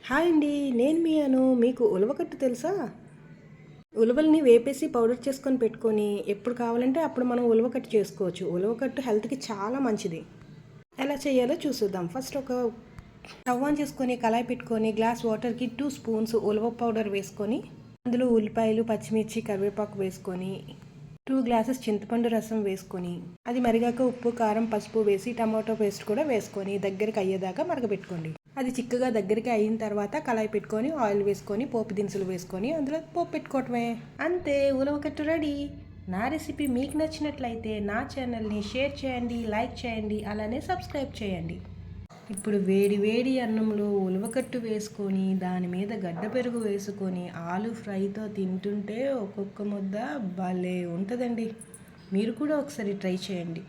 Hi అండి, నేను మీ మీకు ఉలవకట్టు తెలుసా? ఉలవల్ని వేపేసి పౌడర్ చేసుకొని పెట్టుకొని ఎప్పుడు కావాలంటే అప్పుడు మనం ఉలవకట్టు చేసుకోవచ్చు. ఉలవకట్టు హెల్త్కి చాలా మంచిది. ఎలా చేయాలో చూసుద్దాం. ఫస్ట్ ఒక స్టవ్ ఆన్ చేసుకొని కళాయి పెట్టుకొని గ్లాస్ వాటర్కి 2 స్పూన్స్ ఉలవ పౌడర్ వేసుకొని అందులో ఉల్లిపాయలు, పచ్చిమిర్చి, కరివేపాకు వేసుకొని 2 గ్లాసెస్ చింతపండు రసం వేసుకొని అది మరిగాక ఉప్పు, కారం, పసుపు వేసి టమాటో పేస్ట్ కూడా వేసుకొని దగ్గరికి అయ్యేదాకా మరగపెట్టుకోండి. అది చిక్కగా దగ్గరికి అయిన తర్వాత కళాయి పెట్టుకొని ఆయిల్ వేసుకొని పోపు దినుసులు వేసుకొని అందులో పోపు పెట్టుకోవటమే. అంతే, ఉలవకట్టు రెడీ. నా రెసిపీ మీకు నచ్చినట్లయితే నా ఛానల్ని షేర్ చేయండి, లైక్ చేయండి, అలానే సబ్స్క్రైబ్ చేయండి. ఇప్పుడు వేడి వేడి అన్నంలో ఉలవకట్టు వేసుకొని దాని మీద గడ్డ పెరుగు వేసుకొని ఆలు ఫ్రైతో తింటుంటే ఒక్కొక్క ముద్ద భలే ఉంటుందండి. మీరు కూడా ఒకసారి ట్రై చేయండి.